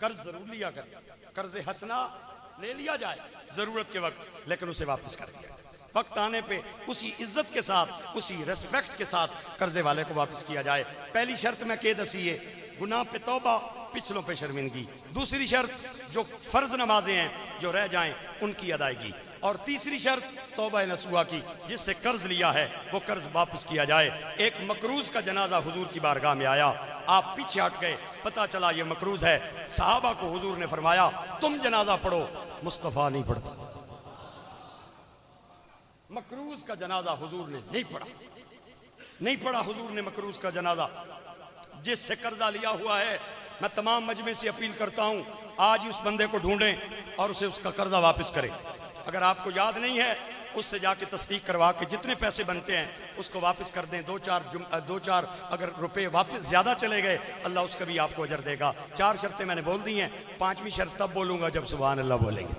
قرض ضرور لیا کرے، قرض حسنہ لے لیا جائے ضرورت کے وقت، لیکن اسے واپس کر دیا وقت آنے پہ اسی عزت کے ساتھ، اسی ریسپیکٹ کے ساتھ قرضے والے کو واپس کیا جائے۔ پہلی شرط میں کہہ دسیے، گناہ پہ توبہ، پچھلوں پہ شرمندگی۔ دوسری شرط جو فرض نمازیں ہیں جو رہ جائیں ان کی ادائیگی۔ اور تیسری شرط توبہ نصوحہ کی، جس سے قرض لیا ہے وہ قرض واپس کیا جائے۔ ایک مقروض کا جنازہ حضور کی بارگاہ میں آیا، آپ پیچھے ہٹ گئے، پتہ چلا یہ مقروض ہے۔ صحابہ کو حضور نے فرمایا تم جنازہ پڑھو، مصطفیٰ نہیں پڑھتا۔ مقروض کا جنازہ حضور نے نہیں پڑھا حضور نے مقروض کا جنازہ۔ جس سے قرضہ لیا ہوا ہے، میں تمام مجمع سے اپیل کرتا ہوں آج ہی اس بندے کو ڈھونڈیں اور اسے اس کا قرضہ واپس کریں۔ اگر آپ کو یاد نہیں ہے اس سے جا کے تصدیق کروا کے جتنے پیسے بنتے ہیں اس کو واپس کر دیں۔ دو چار اگر روپے واپس زیادہ چلے گئے اللہ اس کا بھی آپ کو اجر دے گا۔ 4 شرطیں میں نے بول دی ہیں، 5ویں شرط تب بولوں گا جب سبحان اللہ بولیں گے۔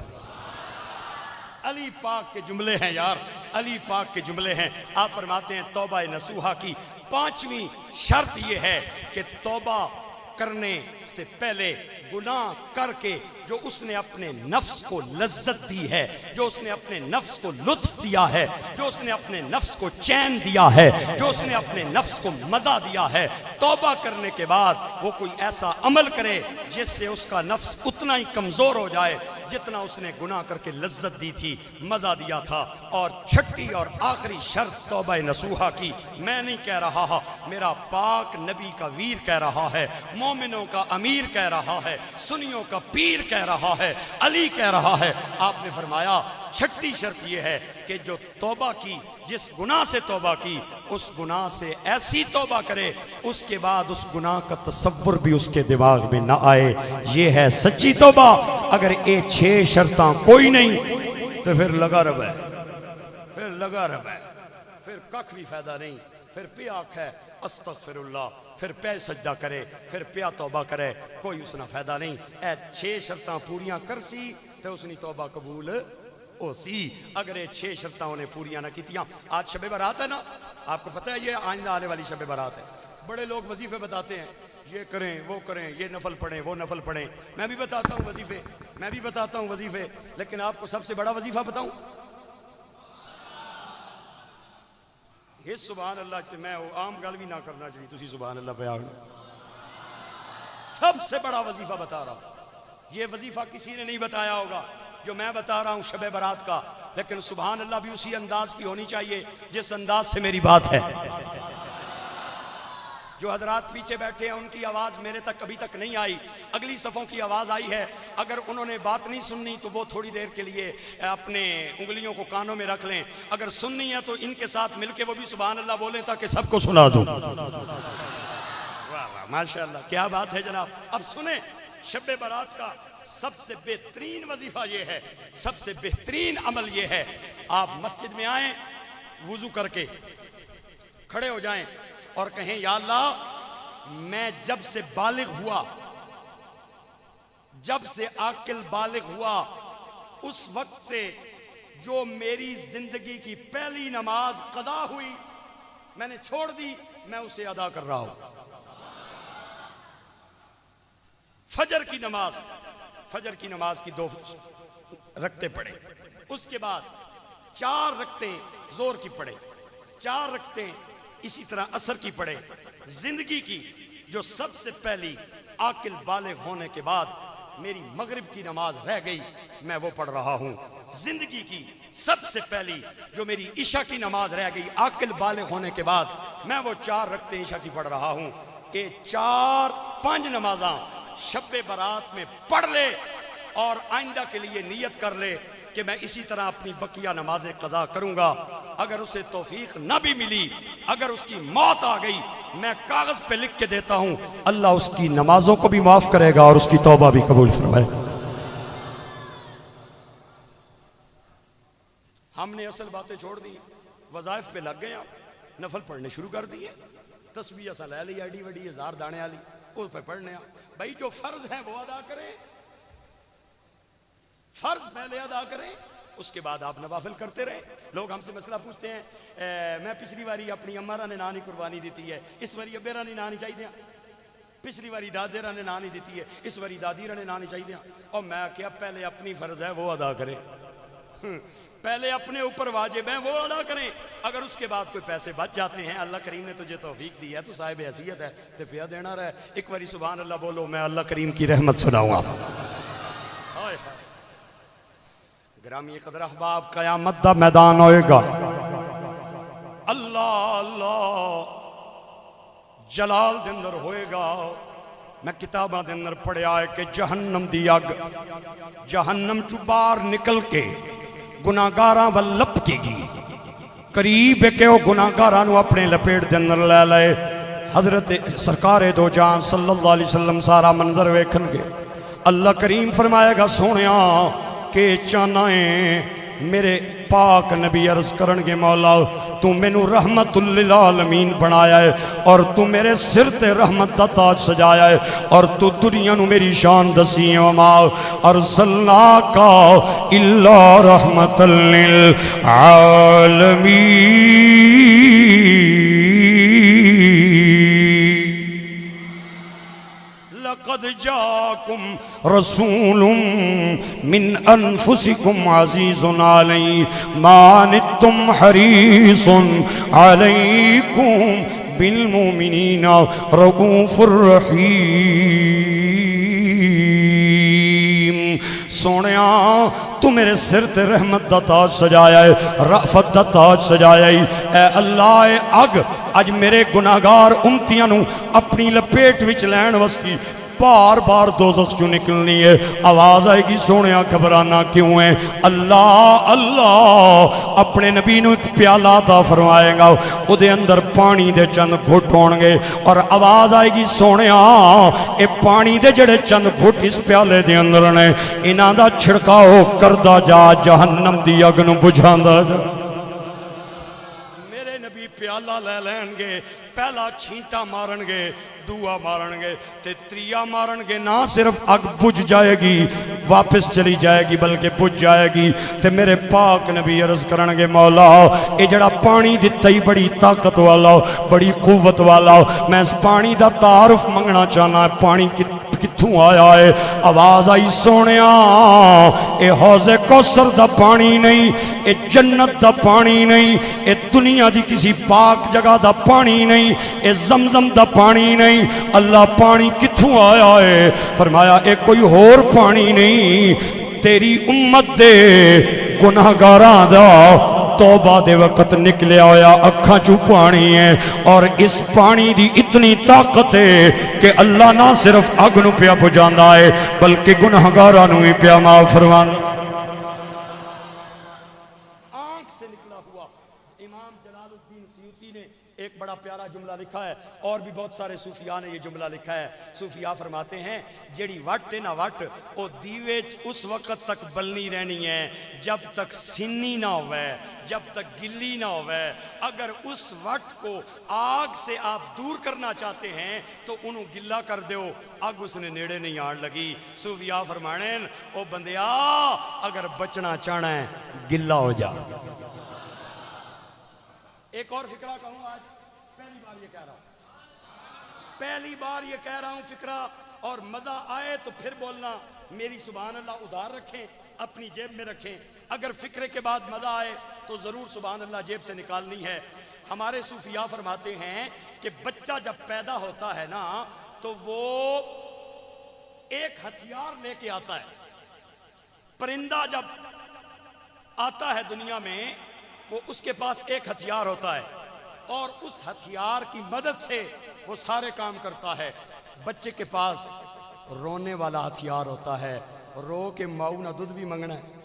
علی پاک کے جملے ہیں یار، علی پاک کے جملے ہیں۔ آپ فرماتے ہیں توبہ نصوحہ کی 5ویں شرط یہ ہے کہ توبہ کرنے سے پہلے گناہ کر کے جو اس نے اپنے نفس کو لذت دی ہے، جو اس نے اپنے نفس کو لطف دیا ہے، جو اس نے اپنے نفس کو چین دیا ہے، جو اس نے اپنے نفس کو مزہ دیا ہے، توبہ کرنے کے بعد وہ کوئی ایسا عمل کرے جس سے اس کا نفس اتنا ہی کمزور ہو جائے جتنا اس نے گناہ کر کے لذت دی تھی، مزہ دیا تھا۔ اور چھٹی اور آخری شرط توبہ نصوحہ کی میں نہیں کہہ رہا، میرا پاک نبی کا ویر کہہ رہا ہے، مومنوں کا امیر کہہ رہا ہے، سنیوں کا پیر کہہ رہا ہے، علی کہہ رہا ہے۔ آپ نے فرمایا چھٹی شرط یہ ہے کہ جو توبہ کی، جس گناہ سے توبہ کی، اس گناہ سے ایسی توبہ کرے اس کے بعد اس گناہ کا تصور بھی اس کے دماغ میں نہ آئے۔ یہ ہے سچی توبہ۔ اگر یہ 6 شرطاں کوئی نہیں تو پھر لگا رب ہے، پھر ککھ بھی فائدہ نہیں۔ پھر پیا آکھے استغفر اللہ، پھر پہ سجدہ کرے، پھر پیا توبہ کرے، کوئی اس نے فائدہ نہیں۔ اے 6 شرطاں پوریاں کر سی تو اس نے توبہ قبول او سی۔ اگر یہ 6 شرطاں انہیں پوریاں نہ کیتیاں، آج شب برات ہے نا، آپ کو پتہ ہے یہ آئندہ آنے والی شب برات ہے۔ بڑے لوگ وظیفے بتاتے ہیں، یہ کریں وہ کریں، یہ نفل پڑھیں وہ نفل پڑھیں۔ میں بھی بتاتا ہوں وظیفے، لیکن آپ کو سب سے بڑا وظیفہ بتاؤں؟ یہ سبحان اللہ تے میں عام گل بھی نہ کرنا چاہیے، تسی سبحان اللہ پہ آگنا۔ سب سے بڑا وظیفہ بتا رہا ہوں، یہ وظیفہ کسی نے نہیں بتایا ہوگا جو میں بتا رہا ہوں شب برات کا، لیکن سبحان اللہ بھی اسی انداز کی ہونی چاہیے جس انداز سے میری بات ہے۔ جو حضرات پیچھے بیٹھے ہیں ان کی آواز میرے تک ابھی تک نہیں آئی، اگلی صفوں کی آواز آئی ہے۔ اگر انہوں نے بات نہیں سننی تو وہ تھوڑی دیر کے لیے اپنے انگلیوں کو کانوں میں رکھ لیں، اگر سننی ہے تو ان کے ساتھ مل کے وہ بھی سبحان اللہ بولیں تاکہ سب کو سنا دوں۔ واہ واہ ماشاءاللہ، کیا بات ہے جناب۔ اب سنیں، شب برات کا سب سے بہترین وظیفہ یہ ہے، سب سے بہترین عمل یہ ہے، آپ مسجد میں آئیں، وضو کر کے کھڑے ہو جائیں اور کہیں یا اللہ میں جب سے بالغ ہوا، جب سے عاقل بالغ ہوا، اس وقت سے جو میری زندگی کی پہلی نماز قضا ہوئی میں نے چھوڑ دی، میں اسے ادا کر رہا ہوں۔ فجر کی نماز، فجر کی نماز کی 2 رکعتیں پڑھے، اس کے بعد 4 رکعتیں زور کی پڑھے، 4 رکعتیں اسی طرح عصر کی پڑھے۔ زندگی کی جو سب سے پہلی عاقل بالغ ہونے کے بعد میری مغرب کی نماز رہ گئی، میں وہ پڑھ رہا ہوں۔ زندگی کی سب سے پہلی جو میری عشاء کی نماز رہ گئی عاقل بالغ ہونے کے بعد، میں وہ 4 رکعتیں عشاء کی پڑھ رہا ہوں۔ یہ 4-5 نمازاں شب برات میں پڑھ لے اور آئندہ کے لیے نیت کر لے کہ میں اسی طرح اپنی بقیہ نمازیں قضا کروں گا۔ اگر اسے توفیق نہ بھی ملی، اگر اس کی موت آ گئی، میں کاغذ پہ لکھ کے دیتا ہوں، اللہ اس کی نمازوں کو بھی معاف کرے گا اور اس کی توبہ بھی قبول فرمائے۔ ہم نے اصل باتیں چھوڑ دی، وظائف پہ لگ گئے، نفل پڑھنے شروع کر دیے، تسبیح ایسا لے لی ایڈی وڈی 1000 دانے والی، اس پہ پڑھنے بھائی جو فرض ہیں وہ ادا کریں، فرض پہلے ادا کریں، اس کے بعد آپ نوافل کرتے رہیں۔ لوگ ہم سے مسئلہ پوچھتے ہیں میں پچھلی باری اپنی امارا نے نانی قربانی دیتی ہے، اس باری ابیرا نے نانی چاہیے، پچھلی باری دادیرا نے نانی دیتی ہے، اس باری دادیرا نے نانی چاہیے، اور میں کیا پہلے اپنی فرض ہے وہ ادا کریں، پہلے اپنے اوپر واجب ہیں وہ ادا کریں، اگر اس کے بعد کوئی پیسے بچ جاتے ہیں، اللہ کریم نے تجھے توفیق دی ہے تو صاحب حیثیت ہے تو پیا دینا رہے، ایک باری سبحان اللہ بولو، میں اللہ کریم کی رحمت سناؤں آپ۔ گرامی قدر احباب، قیامت دا میدان ہوئے گا، اللہ اللہ جلال دے اندر ہوئے گا۔ میں کتاباں دے اندر پڑھیا ہے کہ جہنم دی اگ جہنم چو باہر نکل کے گناہگاراں ول لپکے گی، قریب ہے کہ وہ گناہگاراں نو اپنے لپیٹ دے اندر لے لائے۔ حضرت سرکار دو جان صلی اللہ علیہ وسلم سارا منظر ویکھن گے، اللہ کریم فرمائے گا سونیا کہ چاہنا ہے میرے پاک نبی عرض کرنگے مولا تو میں نو رحمت للعالمین بنایا ہے اور تو میرے سر تے رحمت دا تاج سجایا ہے اور تو دنیا نو میری شان دسی ہے وما ارسلناک الا رحمت للعالمین۔ لقد جاءكم رسول من انفسكم عزيز عليه ما عنتم حريص عليكم بالمؤمنين رؤوف رحيم۔ سونیا تو میرے سر تے رحمت دا تاج سجایا ہے، رأفت دا تاج سجایا ہے، اے اللہ اگ اج میرے گناہگار امتیاں نو اپنی لپیٹ وچ لین وستی بار بار دوزخ جو نکلنی ہے، آواز آئے گی سونیا گھبرانا کیوں ہے؟ اللہ اللہ اپنے نبی نو ایک پیالہ عطا فرمائے گا، او دے اندر پانی دے چند گھٹ ہونگے اور آواز آئے گی سونیا اے پانی دے جڑے چند گھٹ اس پیالے دے اندر نے انہاں دا چھڑکاؤ کردہ جا، جہنم دی اگ نو بجھاندہ جا۔ میرے نبی پیالہ لے لین گے، پہلا چھینٹا مارن گے، دعا مارن گے تے تریا مارن گے، نہ صرف اگ بجھ جائے گی واپس چلی جائے گی بلکہ بجھ جائے گی تے میرے پاک نبی عرض کرن گے مولا اے جڑا پانی دتا ہی بڑی طاقت والا بڑی قوت والا، میں اس پانی دا تعارف منگنا چاہنا ہے، پانی کتھوں آیا ہے؟ آواز آئی سونیا اے حوض کوثر دا پانی نہیں، اے جنت دا پانی نہیں، اے دنیا دی کسی پاک جگہ دا پانی نہیں، اے زمزم دا پانی نہیں، اللہ پانی کتھوں آیا ہے؟ فرمایا اے کوئی اور پانی نہیں، تیری امت دے گناہگاراں دا توبہ دے وقت نکلے آیا اکھاں چو پانی ہے، اور اس پانی دی اتنی طاقت ہے کہ اللہ نہ صرف اگ نو پیا بجھاندا ہے بلکہ گناہگاراں نو ہی پیا معاف فرماندا۔ آنکھ سے نکلا ہوا امام جلال الدین سیوطی نے ایک بڑا پیارا جملہ جملہ لکھا ہے، اور بھی بہت سارے صوفیاء نے یہ جملہ لکھا ہے۔ صوفیاء فرماتے ہیں جیڑی وٹ ہے نا وٹ او دیوے اس وقت تک بلنی رہنی ہے جب تک سنی نہ ہوئے، جب تک گلی نہ ہوئے۔ اگر اس وٹ کو آگ سے آپ دور کرنا چاہتے ہیں تو انہوں گلا کر دیو، آگ اس نے نیڑے نہیں آن لگی۔ صوفیاء فرمانے او بندیا اگر بچنا چاہنا ہے گلا ہو جا۔ ایک اور فکرہ کہوں آج، پہلی بار یہ کہہ رہا ہوں، پہلی بار یہ کہہ رہا ہوں فکرہ، اور مزہ آئے تو پھر بولنا، میری سبحان اللہ ادھار رکھیں، اپنی جیب میں رکھیں، اگر فکرے کے بعد مزہ آئے تو ضرور سبحان اللہ جیب سے نکالنی ہے۔ ہمارے صوفیاء فرماتے ہیں کہ بچہ جب پیدا ہوتا ہے نا تو وہ ایک ہتھیار لے کے آتا ہے۔ پرندہ جب آتا ہے دنیا میں وہ اس کے پاس ایک ہتھیار ہوتا ہے، اور اس ہتھیار کی مدد سے وہ سارے کام کرتا ہے۔ بچے کے پاس رونے والا ہتھیار ہوتا ہے، رو کے ماؤ نہ دودھ بھی منگنا ہے،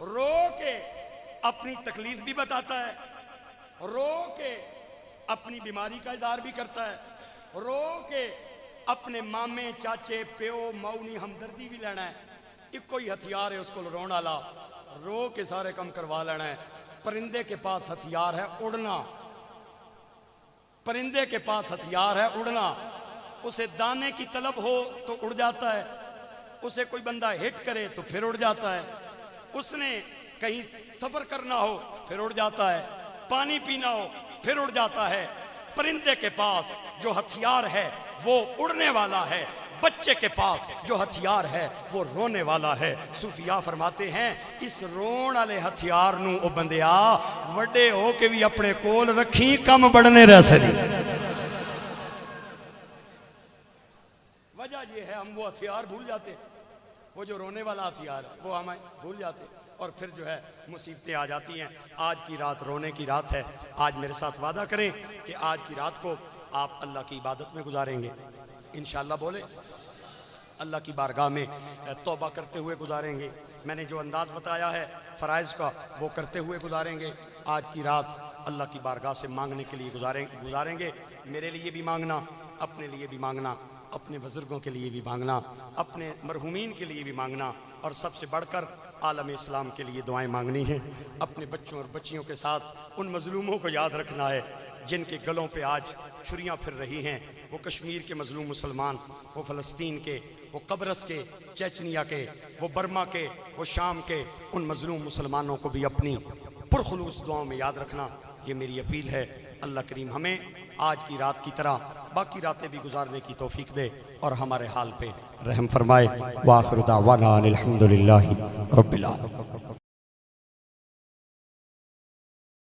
رو کے اپنی تکلیف بھی بتاتا ہے، رو کے اپنی بیماری کا اظہار بھی کرتا ہے، رو کے اپنے مامے چاچے پیو ماؤنی ہمدردی بھی لینا ہے۔ ایک کوئی ہتھیار ہے اس کو رونا لا، رو کے سارے کم کروا لینا ہے۔ پرندے کے پاس ہتھیار ہے اڑنا، پرندے کے پاس ہتھیار ہے اڑنا، اسے دانے کی طلب ہو تو اڑ جاتا ہے، اسے کوئی بندہ ہٹ کرے تو پھر اڑ جاتا ہے، اس نے کہیں سفر کرنا ہو پھر اڑ جاتا ہے، پانی پینا ہو پھر اڑ جاتا ہے۔ پرندے کے پاس جو ہتھیار ہے وہ اڑنے والا ہے، بچے کے پاس جو ہتھیار ہے وہ رونے والا ہے۔ صوفیاء فرماتے ہیں اس رون والے ہتھیار نو او بندیا وڈے ہو کے بھی اپنے کول رکھی، کم بڑھنے رہ سکتی۔ وجہ یہ ہے ہم وہ ہتھیار بھول جاتے، وہ جو رونے والا ہتھیار ہے وہ ہمیں بھول جاتے، اور پھر جو ہے مصیبتیں آ جاتی ہیں۔ آج کی رات رونے کی رات ہے، آج میرے ساتھ وعدہ کریں کہ آج کی رات کو آپ اللہ کی عبادت میں گزاریں گے، انشاءاللہ بولے اللہ کی بارگاہ میں توبہ کرتے ہوئے گزاریں گے۔ میں نے جو انداز بتایا ہے فرائض کا وہ کرتے ہوئے گزاریں گے۔ آج کی رات اللہ کی بارگاہ سے مانگنے کے لیے گزاریں گے۔ میرے لیے بھی مانگنا، اپنے لیے بھی مانگنا، اپنے بزرگوں کے لیے بھی مانگنا، اپنے مرحومین کے لیے بھی مانگنا، اور سب سے بڑھ کر عالم اسلام کے لیے دعائیں مانگنی ہیں۔ اپنے بچوں اور بچیوں کے ساتھ ان مظلوموں کو یاد رکھنا ہے جن کے گلوں پہ آج چھریاں پھر رہی ہیں، وہ کشمیر کے مظلوم مسلمان، وہ فلسطین کے، وہ قبرص کے، چیچنیا کے، وہ برما کے، وہ شام کے، ان مظلوم مسلمانوں کو بھی اپنی پرخلوص دعاؤں میں یاد رکھنا، یہ میری اپیل ہے۔ اللہ کریم ہمیں آج کی رات کی طرح باقی راتیں بھی گزارنے کی توفیق دے اور ہمارے حال پہ رحم فرمائے۔ وآخر دعوانا الحمدللہ رب العالمین۔